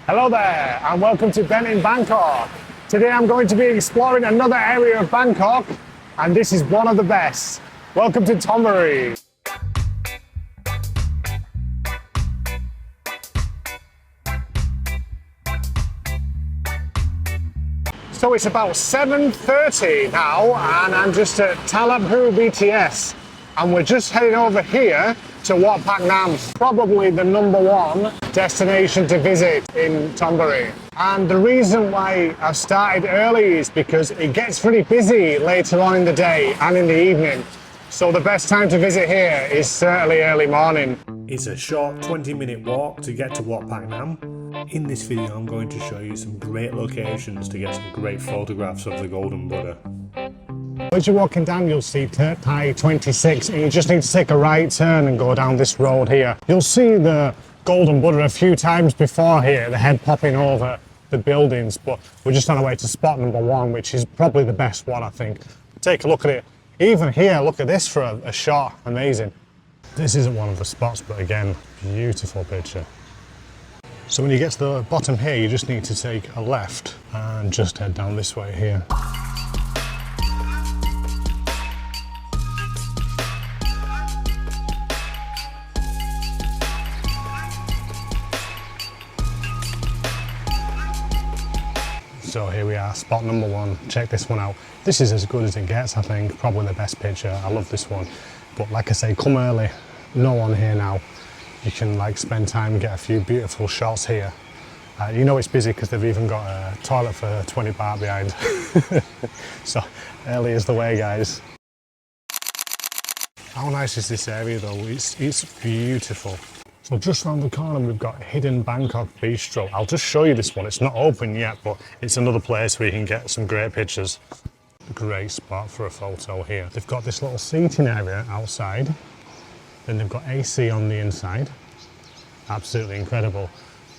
Hello there and welcome to Ben in Bangkok. Today I'm going to be exploring another area of Bangkok and this is one of the best. Welcome to Thonburi. So it's about 7:30 now and I'm just at Thon Buri BTS and we're just heading over here to Wat Paknam, probably the #1 destination to visit in Thonburi. And the reason why I've started early is because it gets pretty busy later on in the day and in the evening. So the best time to visit here is certainly early morning. It's a short 20-minute walk to get to Wat Paknam. In this video I'm going to show you some great locations to get some great photographs of the Golden Buddha. As you're walking down, you'll see Thai 26 and you just need to take a right turn and go down this road here. You'll see the Golden Buddha a few times before here, the head popping over the buildings, but we're just on our way to spot #1, which is probably the best one, I think. Take a look at it. Even here, look at this for a shot, amazing. This isn't one of the spots, but again, beautiful picture. So when you get to the bottom here, you just need to take a left and just head down this way here. So here we are, spot #1. Check this one out. This is as good as it gets, I think. Probably the best picture. I love this one. But like I say, come early. No one here now. You can like spend time and get a few beautiful shots here. You know it's busy because they've even got a toilet for 20 baht behind. So early is the way, guys. How nice is this area though? It's beautiful. So just around the corner we've got Hidden Bangkok Bistro. I'll just show you this one. It's not open yet, but it's another place where you can get some great pictures. Great spot for a photo here. They've got this little seating area outside. Then they've got AC on the inside. Absolutely incredible.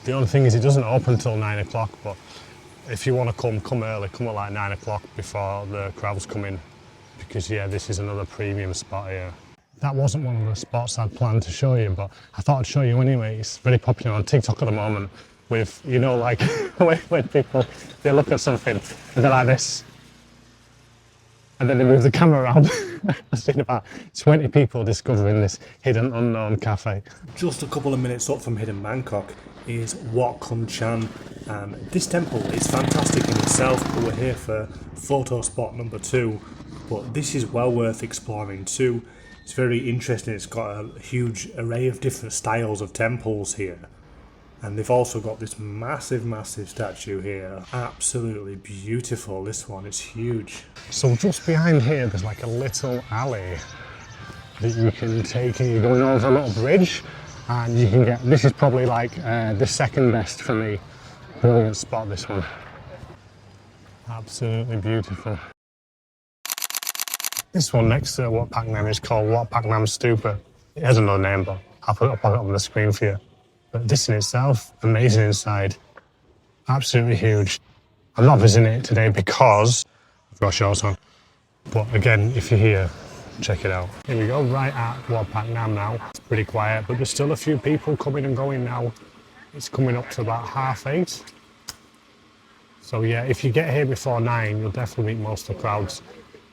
The only thing is it doesn't open until 9 o'clock, but if you want to come early, come at like 9 o'clock before the crowds come in. Because yeah, this is another premium spot here. That wasn't one of the spots I'd planned to show you, but I thought I'd show you anyway. It's very popular on TikTok at the moment with, you know, like when people, they look at something and they're like this. And then they move the camera around. I've seen about 20 people discovering this hidden unknown cafe. Just a couple of minutes up from Hidden Bangkok is Wat Khun Chan. This temple is fantastic in itself, but we're here for photo spot #2. But this is well worth exploring too. It's very interesting. It's got a huge array of different styles of temples here. And they've also got this massive statue here. Absolutely beautiful, this one, it's huge. So just behind here, there's like a little alley that you can take and you're going over a little bridge and you can get, this is probably like the second best for me. Brilliant spot, this one. Absolutely beautiful. This one next to Wat Paknam is called Wat Paknam Stupa. It has another name, but I'll put it up on the screen for you. But this in itself, amazing inside. Absolutely huge. I'm not visiting it today because I've got shorts on. But again, if you're here, check it out. Here we go, right at Wat Paknam now. It's pretty quiet, but there's still a few people coming and going now. It's coming up to about 8:30. So yeah, if you get here before 9, you'll definitely meet most of the crowds.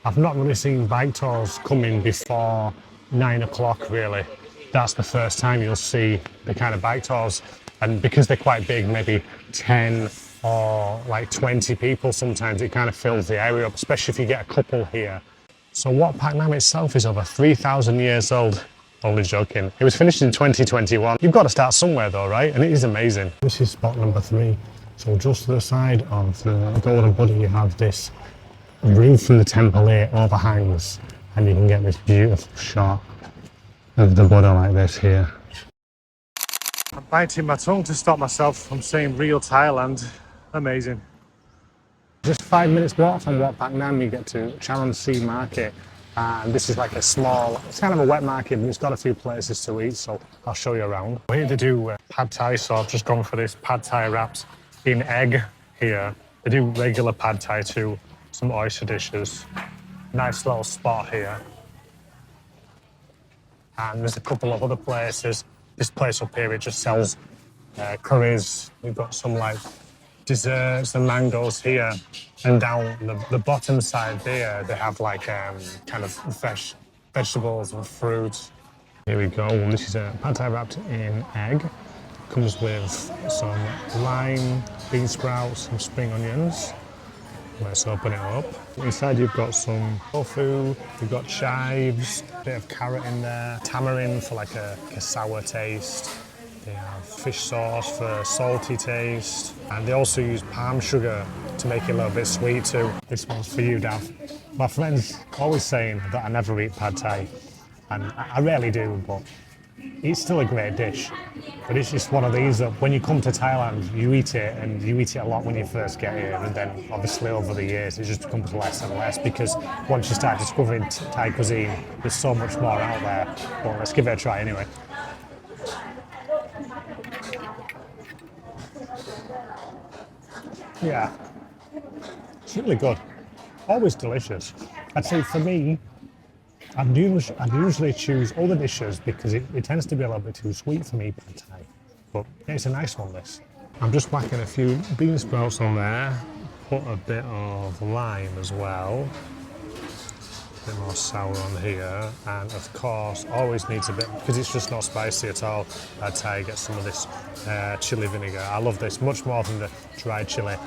I've not really seen bike tours coming before 9 o'clock really. That's the first time you'll see the kind of bike tours. And because they're quite big, maybe 10 or like 20 people sometimes, it kind of fills the area up, especially if you get a couple here. So Wat Paknam itself is over 3,000 years old. Only joking. It was finished in 2021. You've got to start somewhere though, right? And it is amazing. This is spot #3. So just to the side of the Golden Buddha, you have this roof from the temple here overhangs, and you can get this beautiful shot of the Buddha like this here. I'm biting my tongue to stop myself from saying real Thailand. Amazing. Just 5 minutes walk from Wat Paknam, you get to Charoen Si Market. And this is like a small, it's kind of a wet market, but it's got a few places to eat, so I'll show you around. Here they do pad thai, so I've just gone for this pad thai wraps in egg here. They do regular pad thai too, some oyster dishes. Nice little spot here. And there's a couple of other places. This place up here, it just sells curries. We've got some like desserts and mangoes here. And down the bottom side there, they have like kind of fresh vegetables and fruit. Here we go. This is a pad thai wrapped in egg. Comes with some lime, bean sprouts, some spring onions. Let's open it up. Inside you've got some tofu, you've got chives, a bit of carrot in there, tamarind for like a sour taste. They have fish sauce for salty taste. And they also use palm sugar to make it a little bit sweet too. This one's for you, Dav. My friend's always saying that I never eat pad thai. And I rarely do, but it's still a great dish. But it's just one of these that when you come to Thailand, you eat it, and you eat it a lot when you first get here, and then obviously over the years it just becomes less and less because once you start discovering Thai cuisine, there's so much more out there. Well, let's give it a try anyway. Yeah, it's really good. Always delicious. I'd say for me, I'd usually choose other dishes because it tends to be a little bit too sweet for me, pad thai. But it's a nice one, this. I'm just whacking a few bean sprouts on there, put a bit of lime as well, a bit more sour on here, and of course, always needs a bit, because it's just not spicy at all, pad thai, get some of this chili vinegar. I love this much more than the dried chili.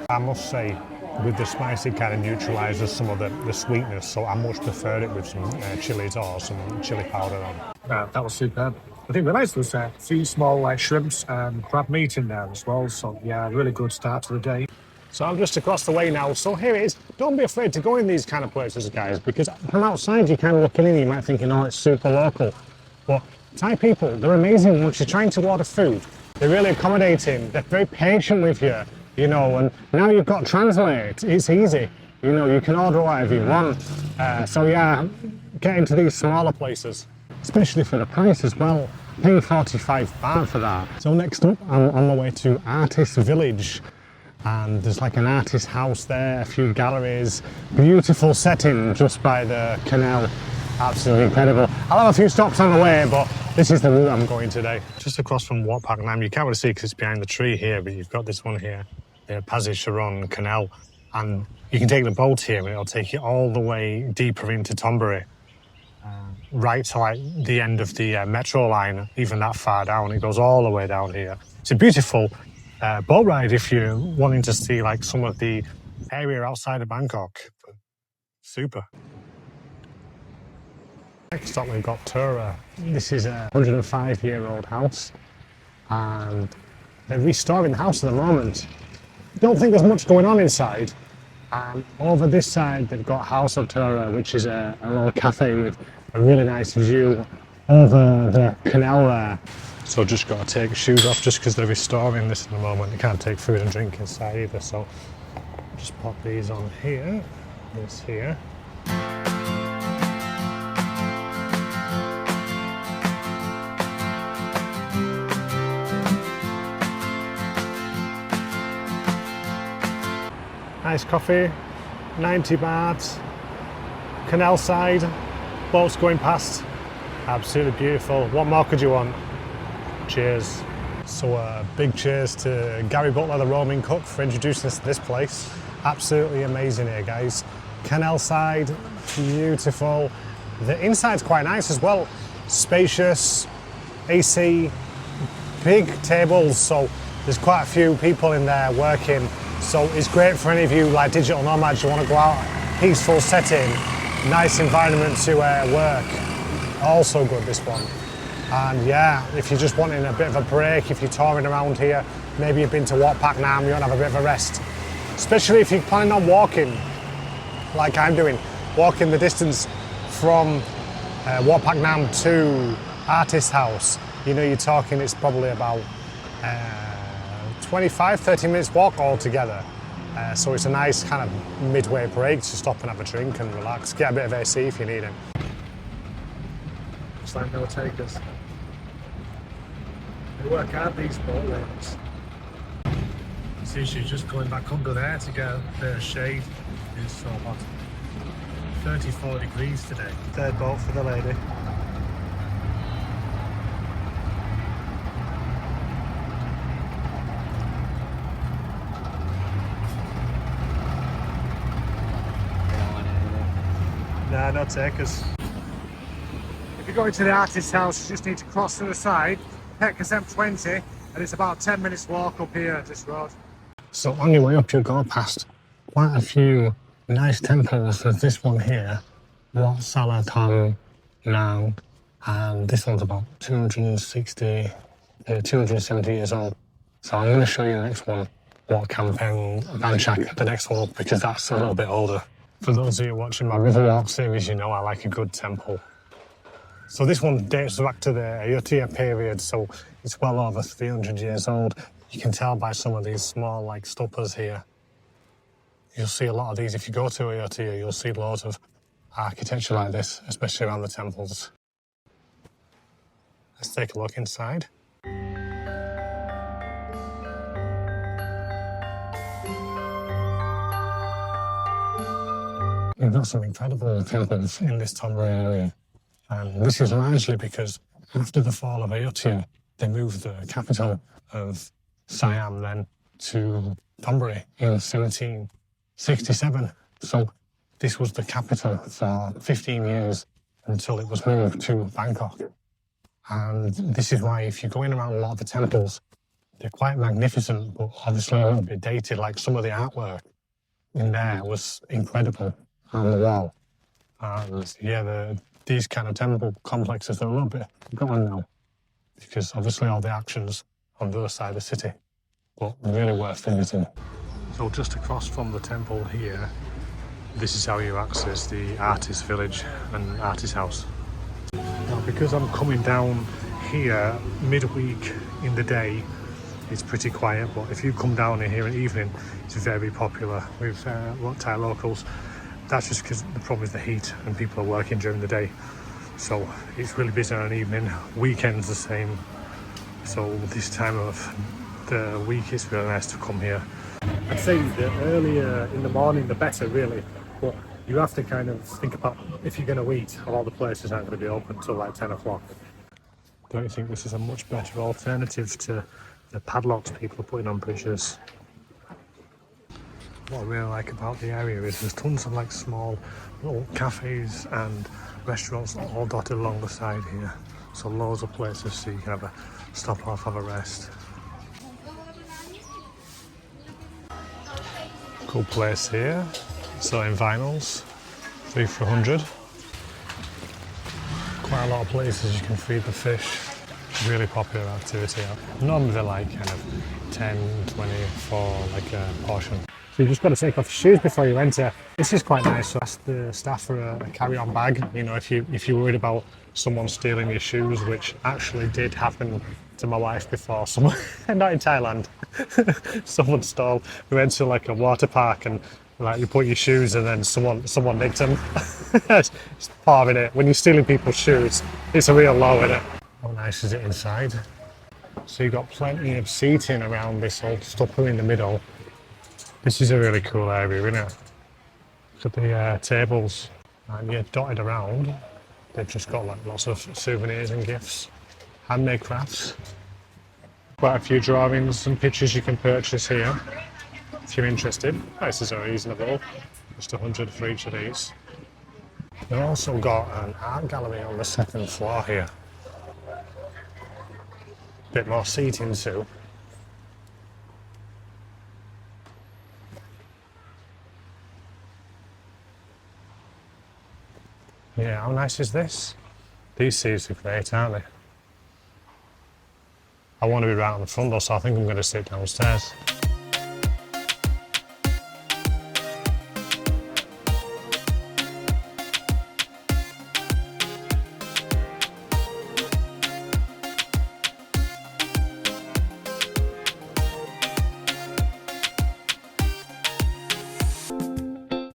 I must say, with the spicy kind of neutralises some of the sweetness, so I much prefer it with some chilies or some chili powder on. That was superb. I didn't realise there was a few small shrimps and crab meat in there as well, so yeah, really good start to the day. So I'm just across the way now, so here it is. Don't be afraid to go in these kind of places, guys, because from outside you're kind of looking in, you might think, oh, it's super local. But Thai people, they're amazing once you're trying to order food. They're really accommodating, they're very patient with you. You know, and now you've got Translate, it's easy. You know, you can order whatever you want. So yeah, get into these smaller places, especially for the price as well. Paying 45 baht for that. So next up, I'm on my way to Artist Village. And there's like an artist house there, a few galleries, beautiful setting just by the canal. Absolutely incredible. I'll have a few stops on the way, but this is the route I'm going today. Just across from Wat Paknam, you can't really see because it's behind the tree here, but you've got this one here, the Phasi Charoen Canal, and you can take the boat here and it'll take you all the way deeper into Thonburi, right to like the end of the metro line, even that far down. It goes all the way down here. It's a beautiful boat ride if you're wanting to see like some of the area outside of Bangkok. Super. Next up we've got Thura. This is a 105-year-old house and they're restoring the house at the moment. Don't think there's much going on inside. Over this side they've got Haus of Thura, which is a little cafe with a really nice view over the canal there. So just got to take your shoes off just because they're restoring this at the moment. You can't take food and drink inside either, so just pop these on here, this here. Nice coffee, 90 baht, canal side, boats going past, absolutely beautiful. What more could you want? Cheers. So big cheers to Gary Butler, the roaming cook, for introducing us to this place. Absolutely amazing here, guys. Canal side, beautiful. The inside's quite nice as well. Spacious, AC, big tables, so there's quite a few people in there working. So it's great for any of you like digital nomads, you want to go out, peaceful setting, nice environment to work. Also good, this one. And yeah, if you're just wanting a bit of a break, if you're touring around here, maybe you've been to Wat Paknam, you want to have a bit of a rest. Especially if you're planning on walking, like I'm doing, walking the distance from Wat Paknam to Artist House. You know, you're talking, it's probably about 25-30 minutes walk altogether. So it's a nice kind of midway break to stop and have a drink and relax. Get a bit of AC if you need it. Looks like they'll take us. They work hard, these boat lanes. See, she's just going back under there to get a bit of shade. It's so hot. 34 degrees today. Third boat for the lady. Yeah, no takers. If you go into the artist's house, you just need to cross to the side, take us M20, and it's about 10 minutes walk up here, this road. So on your way up, you'll go past quite a few nice temples. There's this one here, Wat Thon Buri, and this one's about 270 years old. So I'm going to show you the next one, Wat Khun Chan, the next one up, because that's a little bit older. For those of you watching my Riverwalk series, you know I like a good temple. So this one dates back to the Ayutthaya period, so it's well over 300 years old. You can tell by some of these small like stupas here. You'll see a lot of these. If you go to Ayutthaya, you'll see loads of architecture like this, especially around the temples. Let's take a look inside. We've got some incredible temples in this Thonburi area. And this is largely because after the fall of Ayutthaya, they moved the capital of Siam then to Thonburi in 1767. So this was the capital for 15 years until it was moved to Bangkok. And this is why if you go in around a lot of the temples, they're quite magnificent, but obviously a little bit dated. Like some of the artwork in there was incredible on the wall. And yeah, these kind of temple complexes are a little bit gone now because obviously all the actions on the other side of the city, but really worth visiting. So just across from the temple here, this is how you access the artist village and artist house. Now because I'm coming down here midweek in the day, it's pretty quiet, but if you come down here in the evening, it's very popular with Thai locals. That's just because the problem is the heat and people are working during the day. So it's really busy on an evening. Weekends the same. So this time of the week it's really nice to come here. I'd say the earlier in the morning the better really. But you have to kind of think about if you're going to eat, a lot of the places aren't going to be open until like 10 o'clock. Don't you think this is a much better alternative to the padlocks people are putting on bridges? What I really like about the area is there's tons of like small little cafes and restaurants all dotted along the side here. So loads of places so you can have a stop off, have a rest. Cool place here. Selling vinyls, 3 for $100. Quite a lot of places you can feed the fish. Really popular activity. Normally they're like kind of 10, 20 for like a portion. So you just got to take off your shoes before you enter. This is quite nice. So ask the staff for a carry-on bag. You know, if you're worried about someone stealing your shoes, which actually did happen to my wife before. Someone, not in Thailand. Someone stole. We went to like a water park and like you put your shoes and then someone nicked them. It's part of it. When you're stealing people's shoes, it's a real low, isn't it? How nice is it inside? So you've got plenty of seating around this old stupa in the middle. This is a really cool area, isn't it? Look at the tables, and you're dotted around. They've just got like lots of souvenirs and gifts, handmade crafts. Quite a few drawings and pictures you can purchase here if you're interested. Prices are reasonable, just 100 for each of these. They've also got an art gallery on the second floor here. Bit more seating too. Yeah, how nice is this? These seats are great, aren't they? I want to be right on the front though, so I think I'm going to sit downstairs.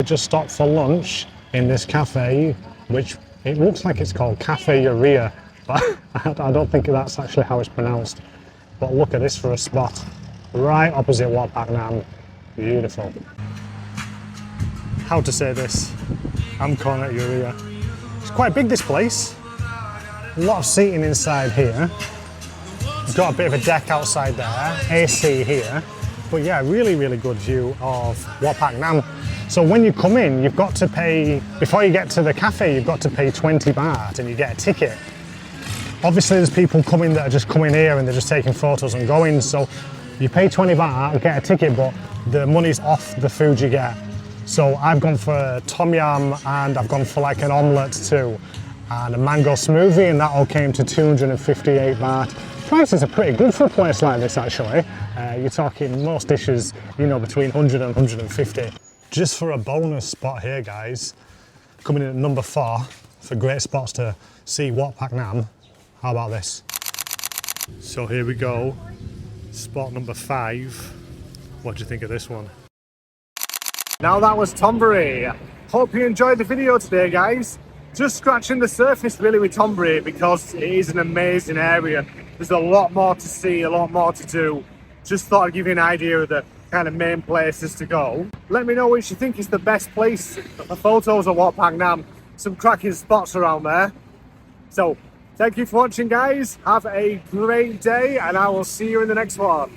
Just stopped for lunch in this cafe, which it looks like it's called Cafe Urea, but I don't think that's actually how it's pronounced. But look at this for a spot, right opposite Wat Paknam. Beautiful. How to say this? I'm calling it Urea. It's quite big, this place. A lot of seating inside here. We've got a bit of a deck outside there, AC here. But yeah, really good view of Wat Paknam. So when you come in, you've got to pay, before you get to the cafe, you've got to pay 20 baht and you get a ticket. Obviously there's people coming that are just coming here and they're just taking photos and going. So you pay 20 baht and get a ticket, but the money's off the food you get. So I've gone for a tom yum and I've gone for like an omelette too. And a mango smoothie, and that all came to 258 baht. Prices are pretty good for a place like this actually. You're talking most dishes, you know, between 100 and 150. Just for a bonus spot here, guys, coming in at number 4 for great spots to see Wat Paknam. How about this? So here we go, spot number 5. What do you think of this one? Now that was Thonburi. Hope you enjoyed the video today, guys. Just scratching the surface really with Thonburi because it is an amazing area. There's a lot more to see, a lot more to do. Just thought I'd give you an idea of the kind of main places to go. Let me know which you think is the best place for photos of Wat Paknam. Some cracking spots around there. So, thank you for watching, guys. Have a great day and I will see you in the next one.